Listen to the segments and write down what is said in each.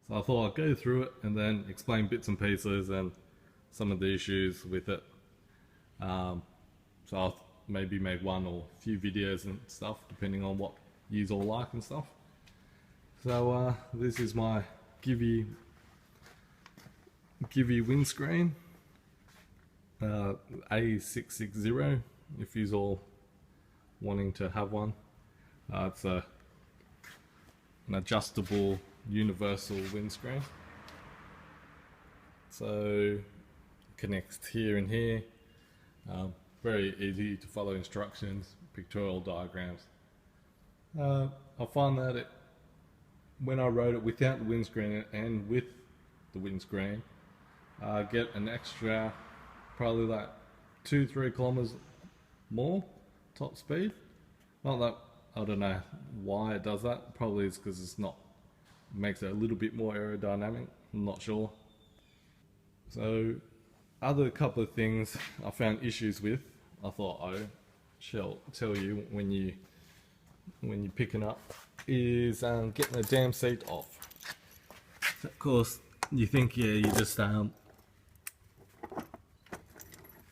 So I thought I'd go through it and then explain bits and pieces and some of the issues with it. So I'll maybe make one or a few videos and stuff depending on what you all like and stuff. So this is my Givy windscreen, A660 if you're all wanting to have one. It's an adjustable universal windscreen, so connects here and here. Very easy to follow instructions, pictorial diagrams. I find that when I rode it without the windscreen and with the windscreen, I get an extra probably like 2-3 kilometers more top speed. Not that, I don't know why it does that. Probably it's because it's not, makes it a little bit more aerodynamic. I'm not sure. So other couple of things I found issues with, I thought I shall tell you when you're picking up, is getting the damn seat off. So of course you think, yeah, you just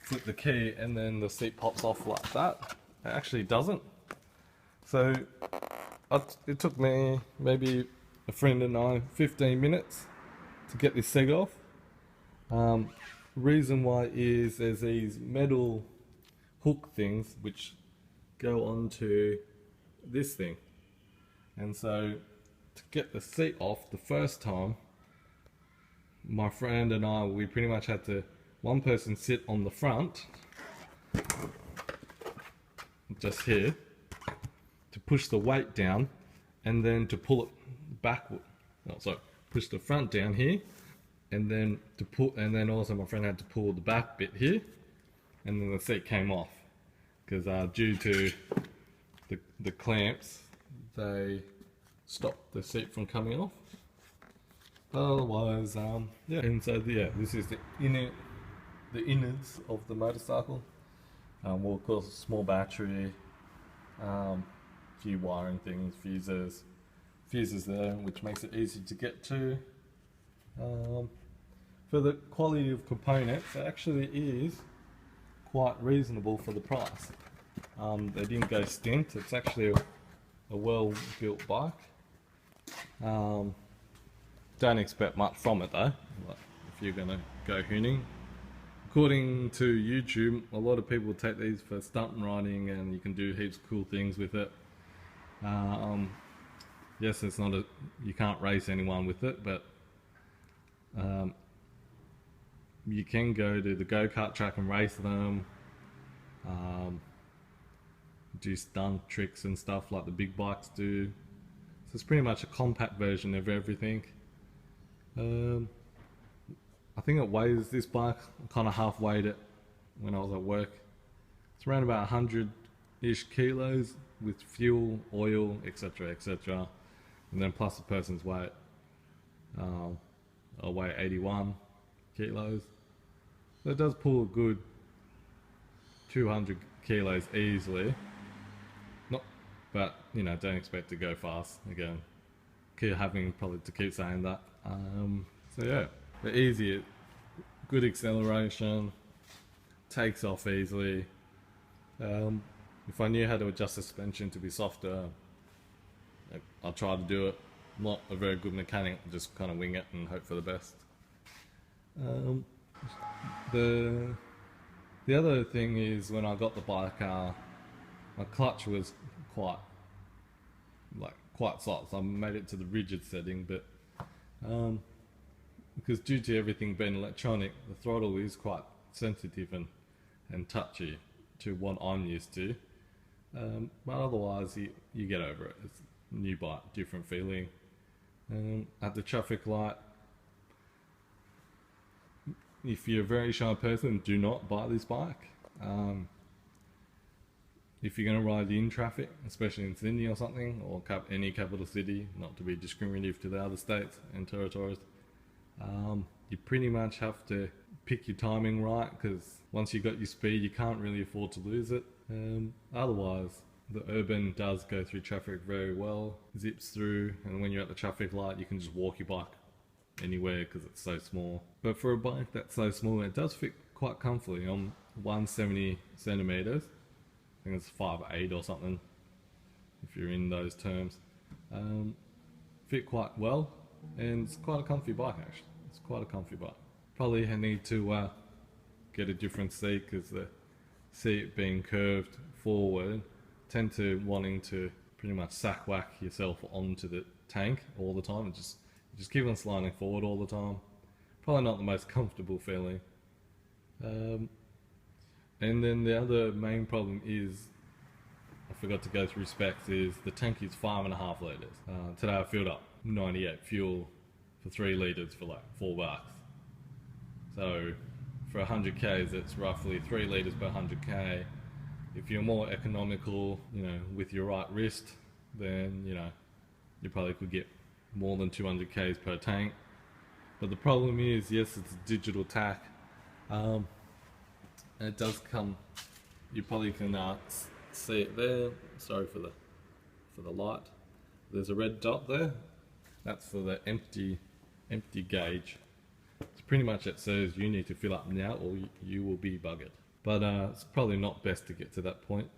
flip the key and then the seat pops off like that. It actually doesn't. So it took me, maybe a friend and I, 15 minutes to get this seat off. Reason why is there's these metal hook things which go onto this thing, and so to get the seat off the first time, my friend and I, we pretty much had to, one person sit on the front just here to push the weight down, and then to pull it backward. Oh, sorry, push the front down here, and then to pull, and then also my friend had to pull the back bit here, and then the seat came off because due to the clamps, they stopped the seat from coming off. But otherwise, yeah. And so yeah, this is the innards of the motorcycle. Well, of course, a small battery, few wiring things, fuses there, which makes it easy to get to. For the quality of components, it actually is quite reasonable for the price. They didn't go stint. It's actually a well-built bike. Don't expect much from it though, if you're gonna go hooning. According to YouTube, a lot of people take these for stunt riding, and you can do heaps of cool things with it. Yes, it's not a, you can't race anyone with it, but you can go to the go-kart track and race them, do stunt tricks and stuff like the big bikes do. So it's pretty much a compact version of everything. I think it weighs, this bike, I kind of half weighed it when I was at work. It's around about 100-ish kilos with fuel, oil, etc, etc, and then plus the person's weight. I weigh 81 kilos. So it does pull a good 200 kilos easily. Not, but you know, don't expect to go fast. Again, keep having probably to keep saying that. So yeah, they're easy, good acceleration, takes off easily. If I knew how to adjust the suspension to be softer, I'll try to do it. I'm not a very good mechanic, just kind of wing it and hope for the best. The other thing is, when I got the bike, my clutch was quite soft. So I made it to the rigid setting, but because due to everything being electronic, the throttle is quite sensitive and touchy to what I'm used to. But otherwise, you get over it. It's a new bike, different feeling. At the traffic light, if you're a very shy person, do not buy this bike. If you're going to ride in traffic, especially in Sydney or something, or any capital city, not to be discriminative to the other states and territories, you pretty much have to pick your timing right, because once you've got your speed, you can't really afford to lose it. Otherwise, the Urban does go through traffic very well, zips through, and when you're at the traffic light, you can just walk your bike anywhere because it's so small. But for a bike that's so small, it does fit quite comfortably. I'm 170 centimeters. I think it's 5'8" or something, if you're in those terms. Fit quite well, and it's quite a comfy bike actually. It's quite a comfy bike. Probably need to get a different seat because the seat being curved forward, tend to wanting to pretty much sack whack yourself onto the tank all the time and just keep on sliding forward all the time. Probably not the most comfortable feeling. And then the other main problem is, I forgot to go through specs, is the tank is 5.5 litres. Today I filled up 98 fuel for 3 litres for like $4. So for 100 Ks, it's roughly 3 litres per 100 K. If you're more economical, you know, with your right wrist, then, you know, you probably could get more than 200 Ks per tank. But the problem is, yes, it's a digital tack. And it does come, you probably can see it there. Sorry for the light. There's a red dot there. That's for the empty gauge. It's pretty much, it says you need to fill up now or you will be buggered. But it's probably not best to get to that point.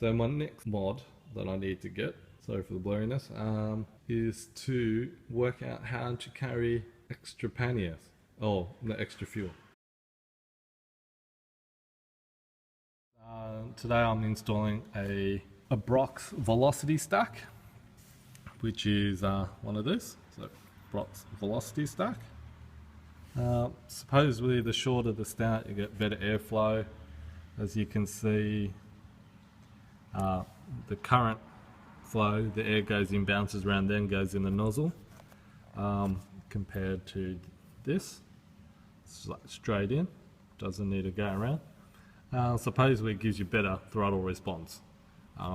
So my next mod that I need to get, sorry for the blurriness, is to work out how to carry extra panniers, or the extra fuel. Today I'm installing a Braaap Velocity Stack, which is one of these. So Braaap Velocity Stack. Supposedly the shorter the snout, you get better airflow. As you can see, the current flow, the air goes in, bounces around, then goes in the nozzle, compared to this. It's like straight in, doesn't need to go around. Supposedly it gives you better throttle response,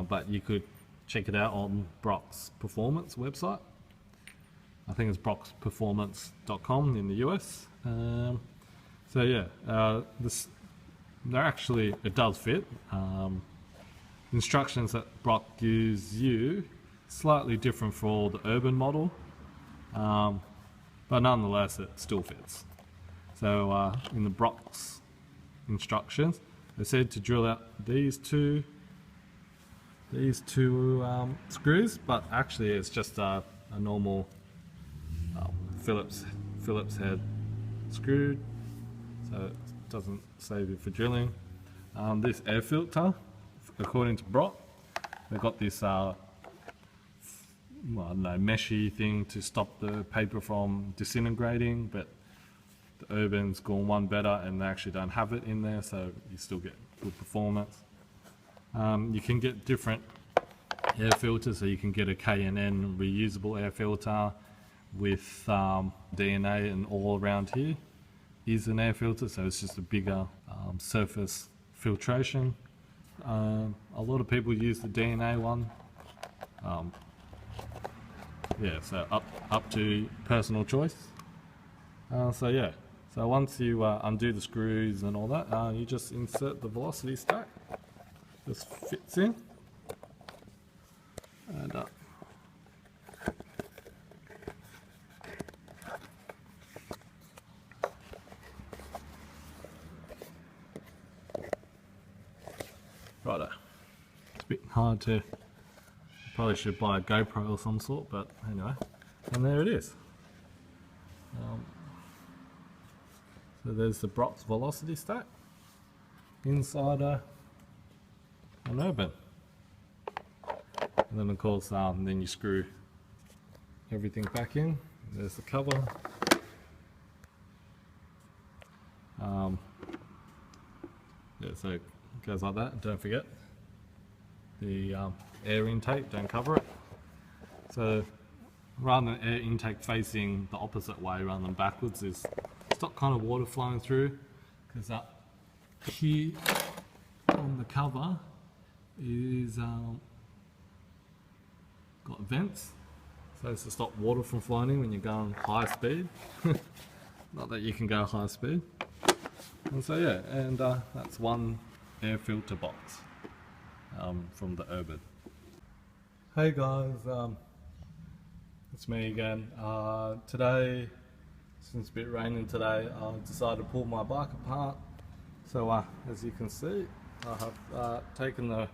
but you could check it out on Braaap's Performance website. I think it's braappsperformance.com in the US. So yeah, it does fit. Instructions that Braaap gives you slightly different for the Urban model, but nonetheless it still fits. So in the Braapp's instructions, they said to drill out these two screws, but actually it's just a normal Phillips head screwed, so it doesn't save you for drilling. This air filter, according to Braaap, they've got this well, I don't know, meshy thing to stop the paper from disintegrating, but the Urban's gone one better and they actually don't have it in there, so you still get good performance. You can get different air filters, so you can get a K&N reusable air filter with DNA, and all around here is an air filter, so it's just a bigger surface filtration. A lot of people use the DNA one. Yeah, so up to personal choice. So yeah, so once you undo the screws and all that, you just insert the velocity stack. Just fits in, and righto. It's a bit hard to, probably should buy a GoPro or some sort, but anyway, and there it is. So there's the Braaap Velocity Stack inside an Urban, and then of course then you screw everything back in. There's the cover. Yeah, so it goes like that. Don't forget the air intake, don't cover it. So rather than air intake facing the opposite way rather than backwards, is stop kind of water flowing through, because up here on the cover is got vents, so it's to stop water from flowing in when you're going high speed. Not that you can go high speed. And so yeah, and that's one air filter box from the Urban. Hey guys, it's me again. Today since it's a bit raining today, I decided to pull my bike apart. So as you can see, I have taken the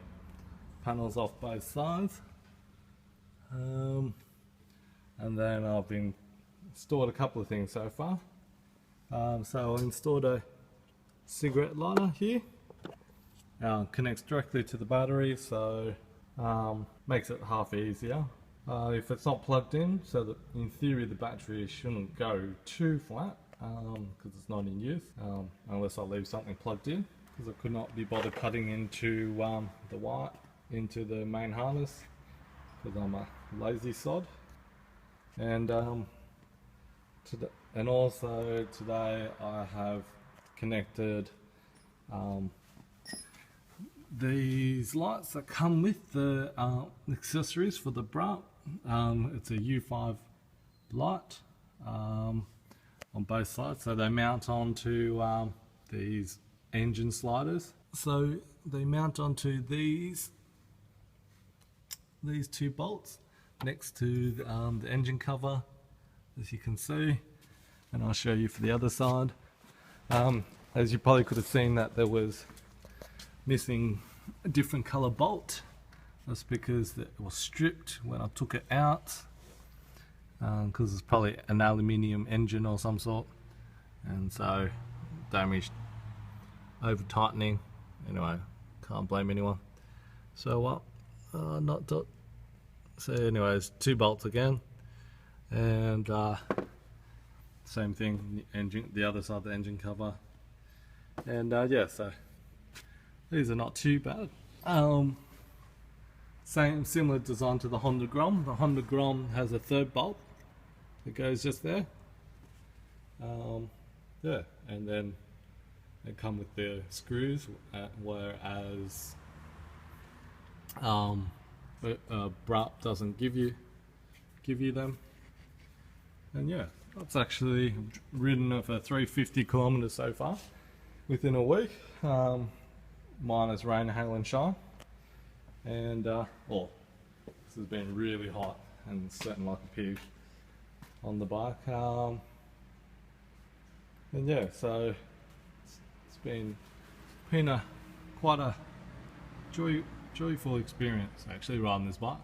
panels off both sides, and then I've installed a couple of things so far. So I installed a cigarette lighter here. Connects directly to the battery, so makes it half easier. If it's not plugged in, so that in theory the battery shouldn't go too flat because it's not in use, unless I leave something plugged in, because I could not be bothered cutting into the wire into the main harness because I'm a lazy sod. And also today I have connected these lights that come with the accessories for the Braaap. It's a U5 light on both sides, so they mount onto these engine sliders. So they mount onto these two bolts next to the engine cover, as you can see, and I'll show you for the other side. As you probably could have seen that there was missing a different color bolt. That's because it was stripped when I took it out, because it's probably an aluminium engine or some sort, and so damaged, over tightening. Anyway, can't blame anyone. So so anyways, two bolts again, and same thing, the other side of the engine cover, and yeah, so these are not too bad. Similar design to the Honda Grom. The Honda Grom has a third bolt that goes just there. Yeah, and then they come with their screws, whereas Braaap doesn't give you them. And yeah, that's actually ridden for 350 kilometers so far within a week, minus rain, hail and shine. And well, this has been really hot and sweating like a pig on the bike. And yeah, so it's been quite a joyful experience actually riding this bike.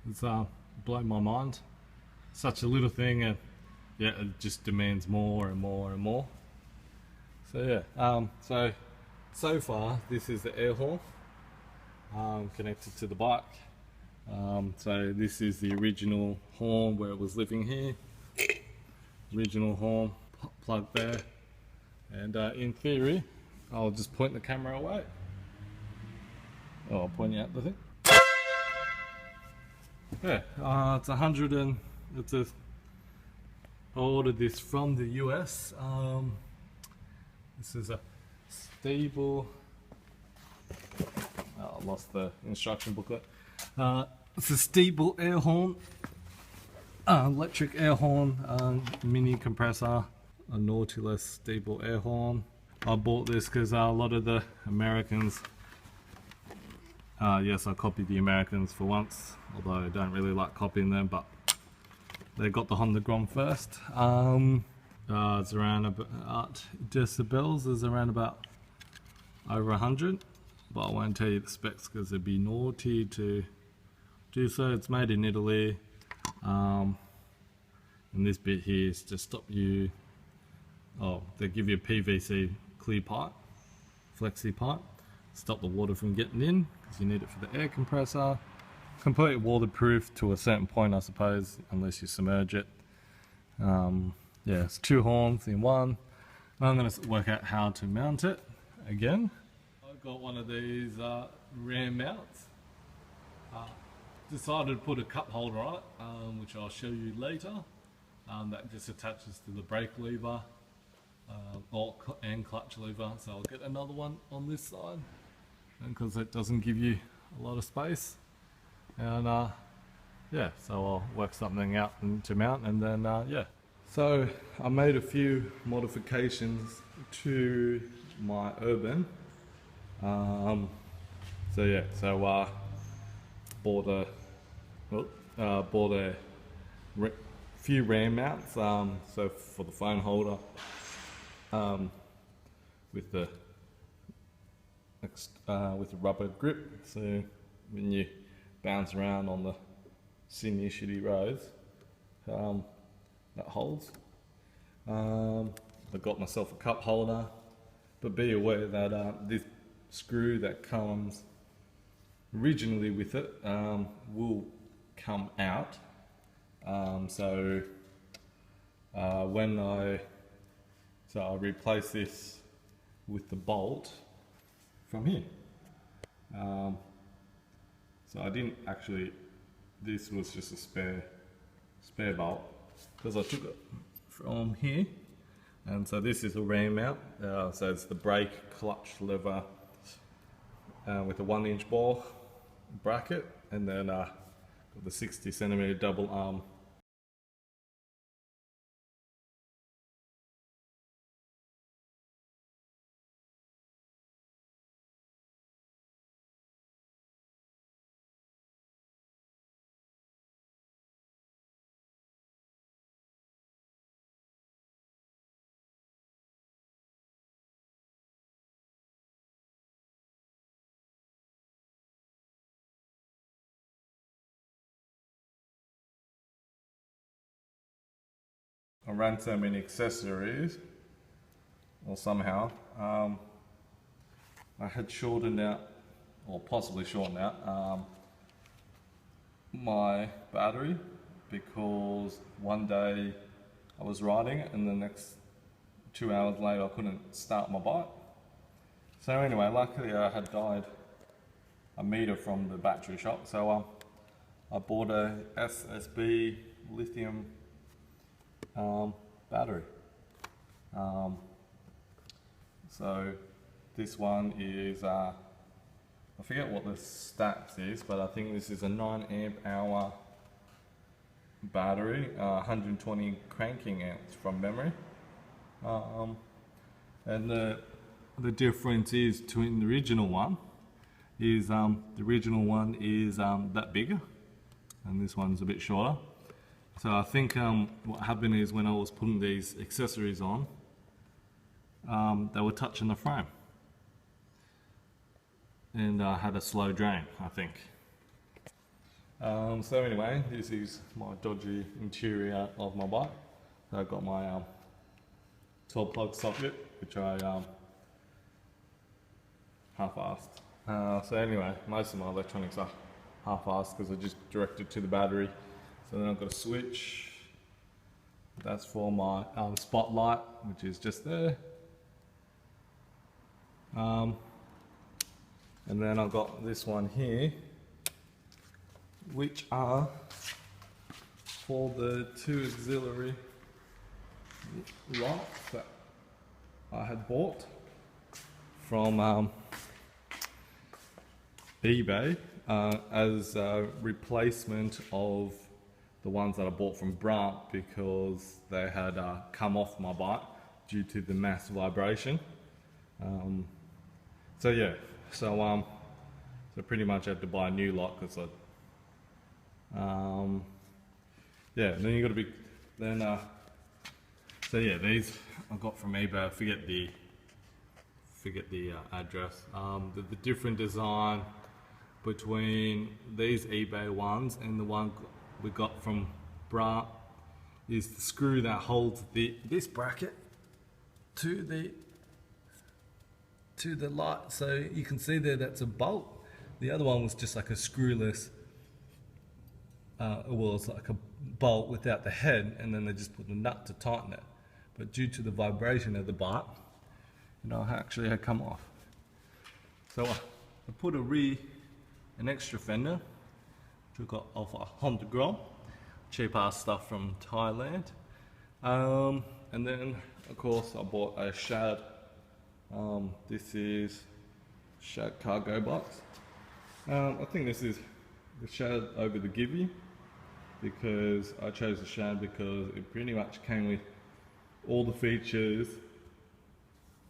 It's blown my mind. Such a little thing, and yeah, it just demands more and more and more. So yeah, so far this is the air horn connected to the bike. So this is the original horn where it was living here. Original horn plugged there, and in theory, I'll just point the camera away. Oh, I'll point you out the thing. Yeah, it's 100 and I ordered this from the US. This is a stable. I lost the instruction booklet. It's a stable air horn, electric air horn, mini compressor, a Nautilus stable air horn. I bought this because a lot of the Americans, yes, I copied the Americans for once, although I don't really like copying them, but they got the Honda Grom first. It's around about, decibels is around about over 100, but I won't tell you the specs because it'd be naughty to do so. It's made in Italy, and this bit here is to stop you, they give you a PVC clear pipe, flexi pipe, stop the water from getting in because you need it for the air compressor. Completely waterproof to a certain point, I suppose, unless you submerge it. Yeah, it's two horns in one. I'm going to work out how to mount it again. I've got one of these RAM mounts. Decided to put a cup holder on it, which I'll show you later. That just attaches to the brake lever and clutch lever. So I'll get another one on this side, because it doesn't give you a lot of space. And yeah, so I'll work something out to mount, and then yeah. So I made a few modifications to my Urban. So yeah, bought a few RAM mounts, so for the phone holder, with the rubber grip, so when you bounce around on the Sydney shitty roads, that holds. I got myself a cup holder, but be aware that this screw that comes originally with it will come out. When I replace this with the bolt from here. So I didn't actually, this was just a spare bolt, because I took it from here, and so this is a ram mount. So it's the brake, clutch, lever, with a 1-inch ball bracket, and then got the 60cm double arm I ran so many accessories, or somehow, I had shortened out, or possibly shortened out, my battery, because one day I was riding it and the next 2 hours later I couldn't start my bike. So anyway, luckily I had died a meter from the battery shop, so I bought a SSB lithium battery. So this one is, I forget what the stats is, but I think this is a 9 amp hour battery, 120 cranking amps from memory. And the difference is between the original one is that bigger, and this one's a bit shorter. So I think what happened is when I was putting these accessories on, they were touching the frame, and I had a slow drain, I think. So anyway, this is my dodgy interior of my bike. So I've got my 12 plug socket, which I half-assed. So anyway, most of my electronics are half-assed because I just direct it to the battery. So then I've got a switch. That's for my spotlight, which is just there. And then I've got this one here, which are for the 2 auxiliary lights that I had bought from eBay as a replacement of the ones that I bought from Braaap, because they had come off my bike due to the mass vibration. So pretty much I had to buy a new lot, because then you got to be these I got from eBay. I forget the address. The different design between these eBay ones and the one we got from Braaap is the screw that holds this bracket to the light. So you can see there, that's a bolt. The other one was just like a screwless, it's like a bolt without the head, and then they just put a nut to tighten it. But due to the vibration of the bike, it actually had come off. So I put an extra fender, took off a Honda Grom, cheap ass stuff from Thailand. And then of course I bought a Shad. This is Shad cargo box. I think this is the Shad over the Gibby, because I chose the Shad because it pretty much came with all the features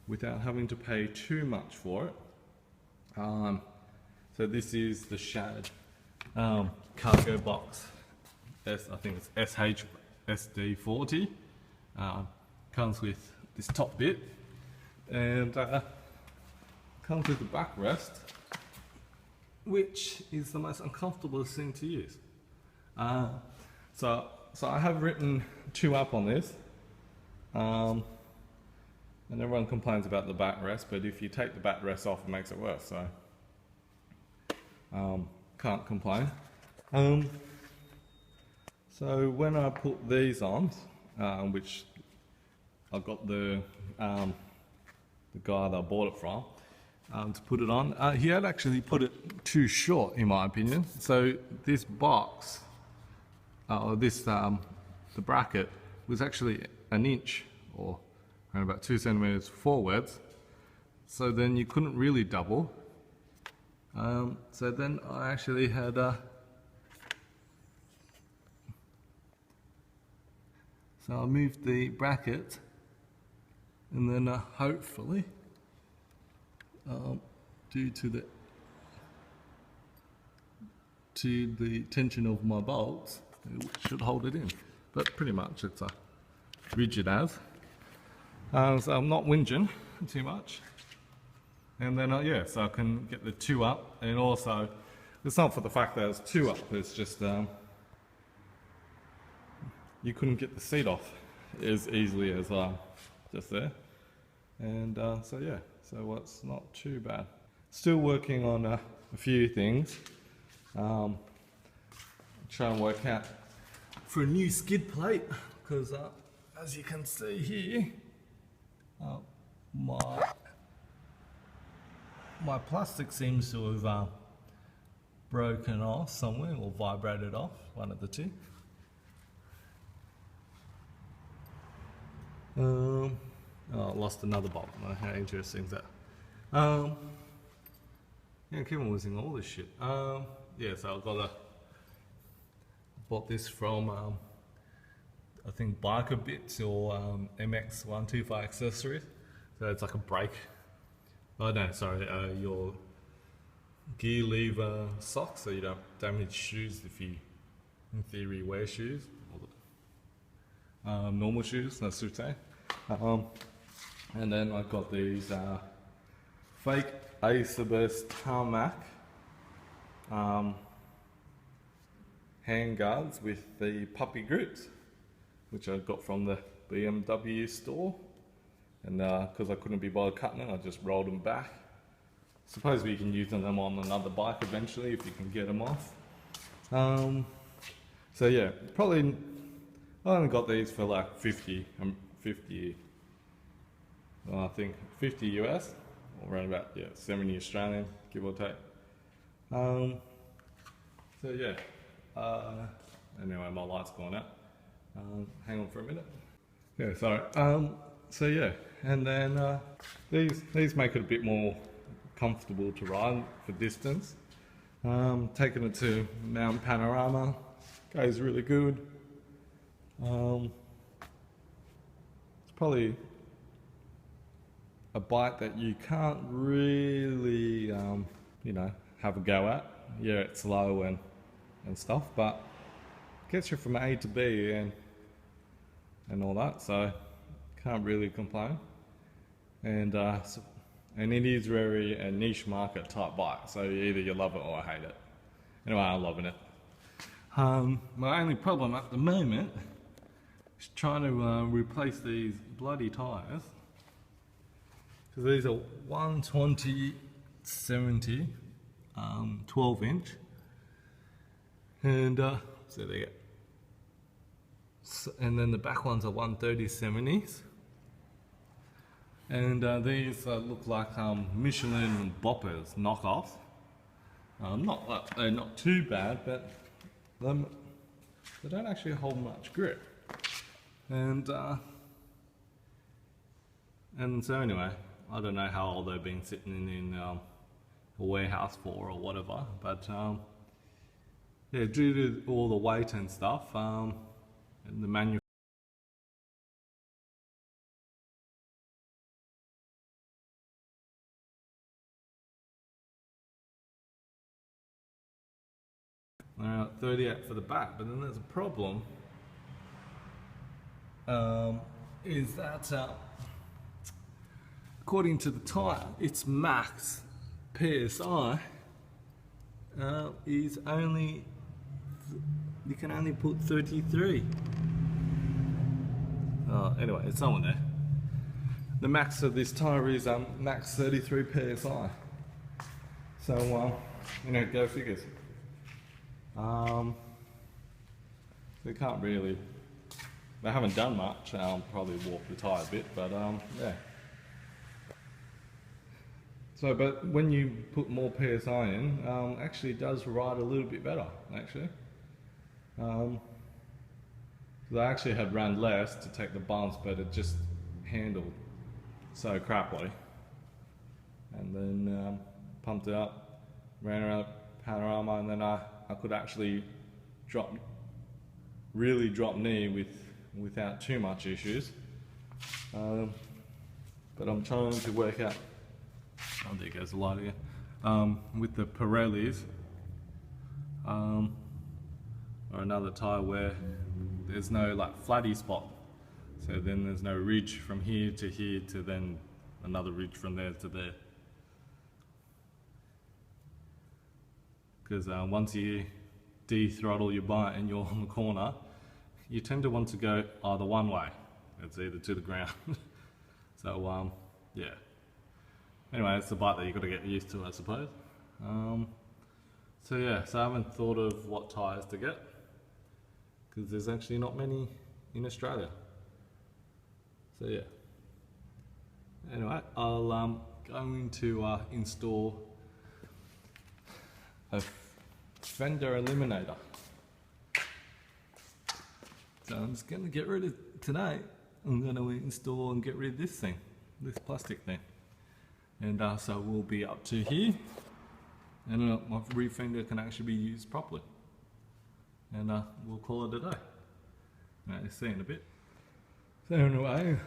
without having to pay too much for it. So this is the Shad cargo box. I think it's SD40. Comes with this top bit, and comes with the backrest, which is the most uncomfortable thing to use. So I have written 2 up on this, and everyone complains about the backrest, but if you take the backrest off, it makes it worse. So can't complain. So when I put these on, which I got the guy that I bought it from to put it on, he had actually put it too short, in my opinion. So this box, the bracket, was actually an inch or around about 2 centimeters forwards. So then you couldn't really double. So then I actually had so I moved the bracket, and then hopefully, due to the tension of my bolts, it should hold it in. But pretty much it's rigid as. So I'm not whinging too much. And then yeah, so I can get the 2 up, and also it's not for the fact that it's 2 up, it's just you couldn't get the seat off as easily as just there. And so yeah, so it's not too bad. Still working on a few things. Trying to work out for a new skid plate, because as you can see here, my plastic seems to have broken off somewhere, or vibrated off, one of the two. Oh, I lost another bolt. How interesting is that? Yeah, Kevin was in all this shit. Yeah, so bought this from I think Bikerbitz or MX125 accessories. So it's like a brake. Oh no, sorry, your gear lever socks, so you don't damage shoes if you, in theory, wear shoes. Normal shoes, I should say. And then I've got these fake Acerburst tarmac hand guards with the puppy grips, which I got from the BMW store. And because I couldn't be bothered cutting it, I just rolled them back. Suppose we can use them on another bike eventually if you can get them off. So yeah, probably I only got these for like 50, well, I think 50 US, or around about 70 Australian, give or take. So yeah, anyway, my light's gone out. Hang on for a minute. Yeah, sorry. So yeah, and then these make it a bit more comfortable to ride for distance. Taking it to Mount Panorama, goes really good. It's probably a bike that you can't really, you know, have a go at. Yeah, it's slow and stuff, but gets you from A to B and all that, so can't really complain. And it is very a niche market type bike, so either you love it or hate it. Anyway, I'm loving it. My only problem at the moment is trying to replace these bloody tyres, because these are 120/70 12-inch, and so there you go. And then the back ones are 130/70s, and these look like Michelin boppers knockoff. They're not too bad, but they don't actually hold much grip. And so anyway, I don't know how old they've been sitting in a warehouse for or whatever, but yeah, due to all the weight and stuff, and the manufacturer, they're at 38 for the back, but then there's a problem is that according to the tyre, its max PSI is only, you can only put 33. Anyway, it's somewhere there. The max of this tyre is max 33 PSI. So, you know, go figures. They can't really, they haven't done much. Probably warped the tyre a bit, but yeah. So, but when you put more PSI in, actually it does ride a little bit better, actually. So I actually had run less to take the bumps, but it just handled so crappily. And then pumped it up, ran around panorama, and then I could actually really drop knee without too much issues. But I'm trying to work out, oh there goes the light again, with the Pirellis, or another tyre where there's no like flatty spot. So then there's no ridge from here to then another ridge from there to there. Because once you de-throttle your bike and you're on the corner, you tend to want to go either one way. It's either to the ground. So yeah. Anyway, it's the bike that you've got to get used to, I suppose. So yeah, so I haven't thought of what tyres to get, because there's actually not many in Australia. So yeah. Anyway, I'll going to install a fender eliminator. So I'm just going to get rid of, today I'm going to install and get rid of this thing, this plastic thing. And so we'll be up to here, and my rear fender can actually be used properly. And we'll call it a day. See you in a bit. So anyway,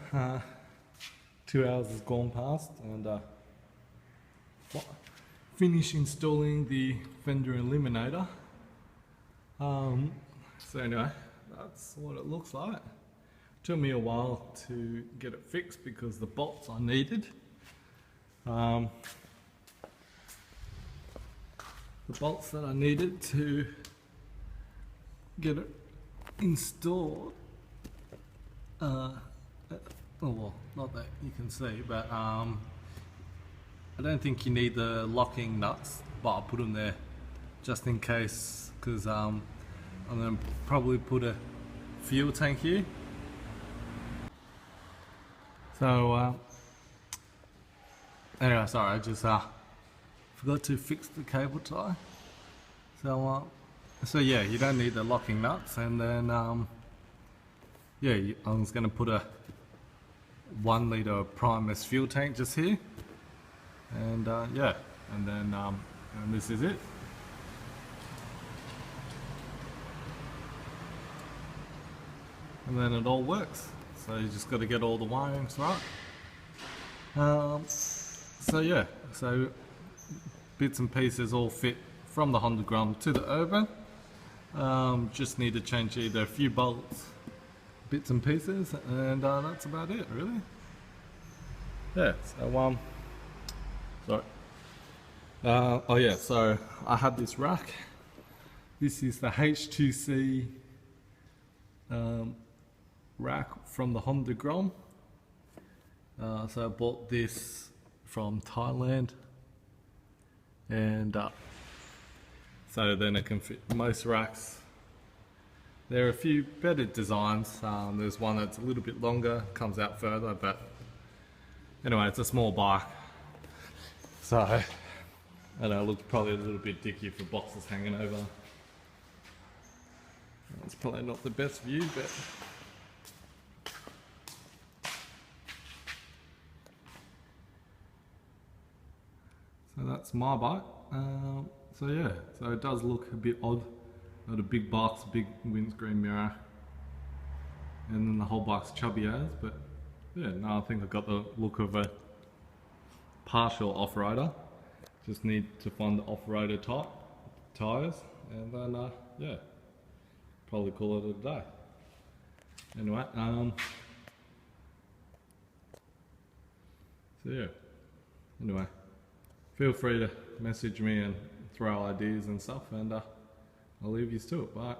2 hours has gone past, and finished installing the fender eliminator. So anyway, that's what it looks like. Took me a while to get it fixed because the bolts I needed. The bolts that I needed to get it installed, oh well, not that you can see, but I don't think you need the locking nuts, but I'll put them there just in case, because I'm going to probably put a fuel tank here. So anyway, sorry, I just forgot to fix the cable tie. So yeah, you don't need the locking nuts, and then yeah, I'm just going to put a 1 litre Primus fuel tank just here, and yeah, and then and this is it. And then it all works. So you just got to get all the wirings right. So yeah, so bits and pieces all fit from the Honda Grom to the Urban. Just need to change either a few bolts, bits and pieces, and that's about it really. Yeah, so sorry. Oh yeah, so I had this rack. This is the H2C rack from the Honda Grom. So I bought this from Thailand, and so then it can fit most racks. There are a few better designs. There's one that's a little bit longer, comes out further, but anyway, it's a small bike, so I don't know, it looks probably a little bit dicky for boxes hanging over. It's probably not the best view, but so that's my bike. So yeah, so it does look a bit odd. Got a big box, big windscreen mirror, and then the whole bike's chubby as, but yeah, no, I think I got the look of a partial off-roader. Just need to find the off-roader tyres, and then yeah, probably call it a day. Anyway, so yeah. Anyway, feel free to message me and throw ideas and stuff, and I'll leave you to it. Bye.